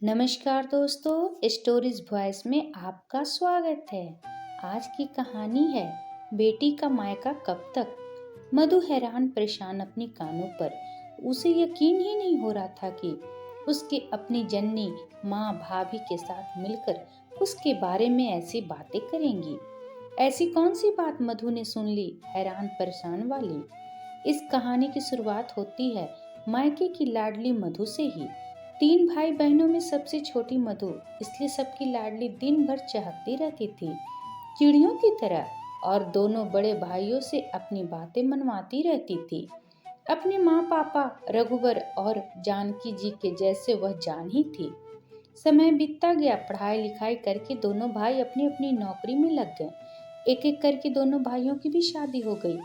नमस्कार दोस्तों, stories voice में आपका स्वागत है। आज की कहानी है बेटी का मायका कब तक। मधु हैरान परेशान अपनी कानों पर। उसे यकीन ही नहीं हो रहा था कि उसके अपनी जननी माँ भाभी के साथ मिलकर उसके बारे में ऐसी बातें करेंगी। ऐसी कौन सी बात मधु ने सुन ली, हैरान परेशान वाली। इस कहानी की शुरुआत होती है मायके की लाडली मधु से ही। 3 भाई बहनों में सबसे छोटी मधु, इसलिए सबकी लाडली दिन भर चहकती रहती थी चिड़ियों की तरह, और दोनों बड़े भाइयों से अपनी बातें मनवाती रहती थी। अपने माँ पापा रघुवर और जानकी जी के जैसे वह जान ही थी। समय बीतता गया, पढ़ाई लिखाई करके दोनों भाई अपनी अपनी नौकरी में लग गए। एक एक करके दोनों भाइयों की भी शादी हो गई।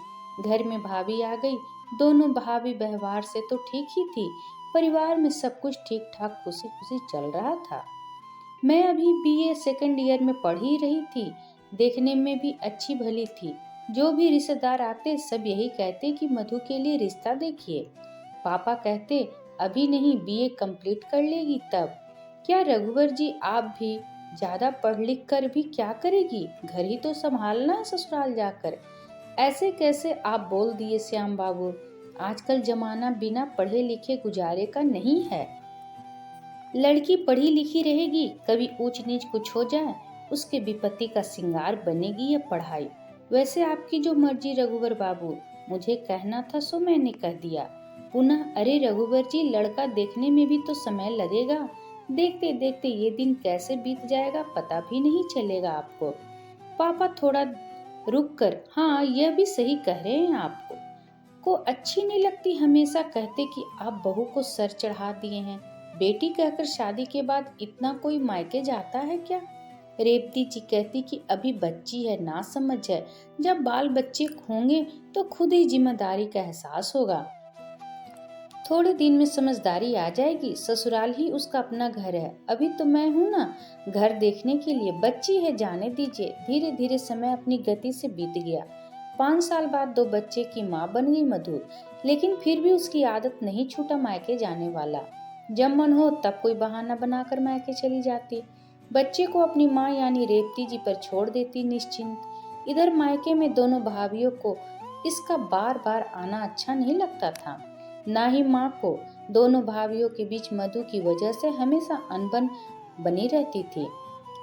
घर में भाभी आ गई। दोनों भाभी व्यवहार से तो ठीक ही थी। परिवार में सब कुछ ठीक ठाक खुशी खुशी चल रहा था। मैं अभी बीए सेकंड ईयर में पढ़ ही रही थी। देखने में भी अच्छी भली थी। जो भी रिश्तेदार आते सब यही कहते कि मधु के लिए रिश्ता देखिए। पापा कहते अभी नहीं, बीए कंप्लीट कर लेगी तब। क्या रघुवर जी, आप भी ज्यादा पढ़ लिख कर भी क्या करेगी, घर ही तो संभालना है ससुराल जाकर। ऐसे कैसे आप बोल दिए श्याम बाबू, आजकल जमाना बिना पढ़े लिखे गुजारे का नहीं है। लड़की पढ़ी लिखी रहेगी, कभी ऊंच नीच कुछ हो जाए, उसके विपत्ति का सिंगार बनेगी या पढ़ाई। वैसे आपकी जो मर्जी रघुवर बाबू, मुझे कहना था सो मैंने कह दिया। पुनः अरे रघुवर जी, लड़का देखने में भी तो समय लगेगा। देखते देखते ये दिन कैसे बीत जाएगा पता भी नहीं चलेगा आपको। पापा थोड़ा रुक कर, हाँ यह भी सही कह रहे हैं, आपको को अच्छी नहीं लगती हमेशा कहते कि आप बहू को सर चढ़ा दिए हैं। बेटी कहकर शादी के बाद इतना कोई मायके जाता है क्या। रेवती जी कहती कि अभी बच्ची है, ना समझ है। जब बाल बच्चे होंगे तो खुद ही जिम्मेदारी का एहसास होगा। थोड़े दिन में समझदारी आ जाएगी। ससुराल ही उसका अपना घर है। अभी तो मैं हूँ ना घर देखने के लिए, बच्ची है जाने दीजिए। धीरे धीरे समय अपनी गति से बीत गया। 5 साल बाद 2 बच्चे की माँ बन गई मधु, लेकिन फिर भी उसकी आदत नहीं छूटा मायके जाने वाला। जब मन हो तब कोई बहाना बनाकर मायके चली जाती। बच्चे को अपनी माँ यानी रेवती जी पर छोड़ देती निश्चिंत। इधर मायके में दोनों भाभियों को इसका बार बार आना अच्छा नहीं लगता था, ना ही माँ को। दोनों भाभियों के बीच मधु की वजह से हमेशा अनबन बनी रहती थी।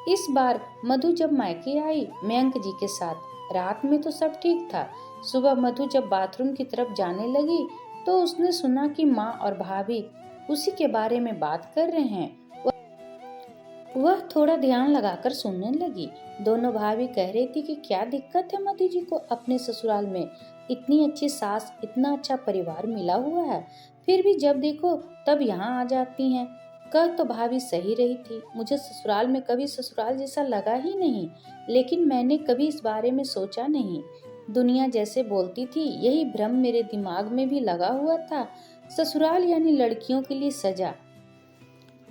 इस बार मधु जब मायके आई मयंक जी के साथ, रात में तो सब ठीक था। सुबह मधु जब बाथरूम की तरफ जाने लगी तो उसने सुना कि माँ और भाभी उसी के बारे में बात कर रहे हैं। वह थोड़ा ध्यान लगाकर सुनने लगी। दोनों भाभी कह रही थी कि क्या दिक्कत है मधु जी को अपने ससुराल में। इतनी अच्छी सास, इतना अच्छा परिवार मिला हुआ है, फिर भी जब देखो तब यहाँ आ जाती हैं। कह तो भाभी सही रही थी, मुझे ससुराल में कभी ससुराल जैसा लगा ही नहीं, लेकिन मैंने कभी इस बारे में सोचा नहीं। दुनिया जैसे बोलती थी यही भ्रम मेरे दिमाग में भी लगा हुआ था। ससुराल यानी लड़कियों के लिए सजा।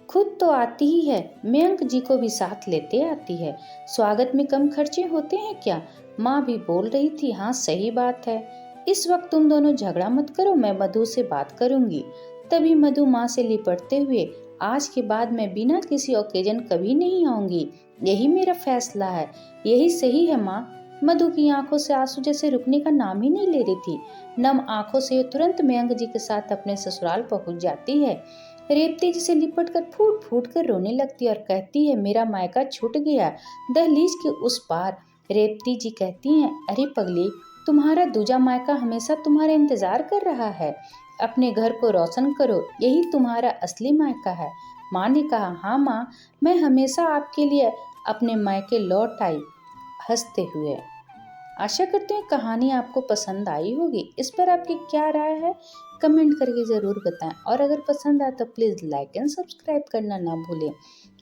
खुद तो आती ही है, मयंक जी को भी साथ लेते आती है। स्वागत में कम खर्चे होते हैं क्या। माँ भी बोल रही थी, हाँ सही बात है। इस वक्त तुम दोनों झगड़ा मत करो, मैं मधु से बात करूंगी। तभी मधु माँ से लिपटते हुए, आज के बाद मैं बिना किसी ओकेजन कभी नहीं आऊंगी। यही मेरा फैसला है, यही सही है माँ। मधु की आंखों से आंसू जैसे रुकने का नाम ही नहीं ले रही थी। नम आंखों से तुरंत मयंक जी के साथ अपने ससुराल पहुंच जाती है। रेवती जी से लिपट कर फूट फूट कर रोने लगती और कहती है मेरा मायका छूट गया। दहलीज के उस पार रेवती जी कहती हैं, अरे पगली, तुम्हारा दूजा मायका हमेशा तुम्हारा इंतजार कर रहा है। अपने घर को रोशन करो, यही तुम्हारा असली मायका है। माँ ने कहा, हाँ माँ, मैं हमेशा आपके लिए अपने मायके लौट आई। हंसते हुए। आशा करते हैं कहानी आपको पसंद आई होगी। इस पर आपकी क्या राय है कमेंट करके ज़रूर बताएं, और अगर पसंद आए तो प्लीज़ लाइक एंड सब्सक्राइब करना ना भूलें।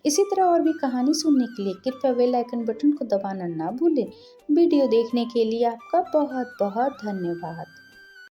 इसी तरह और भी कहानी सुनने के लिए कृपया बेल आइकन बटन को दबाना ना भूलें। वीडियो देखने के लिए आपका बहुत बहुत धन्यवाद।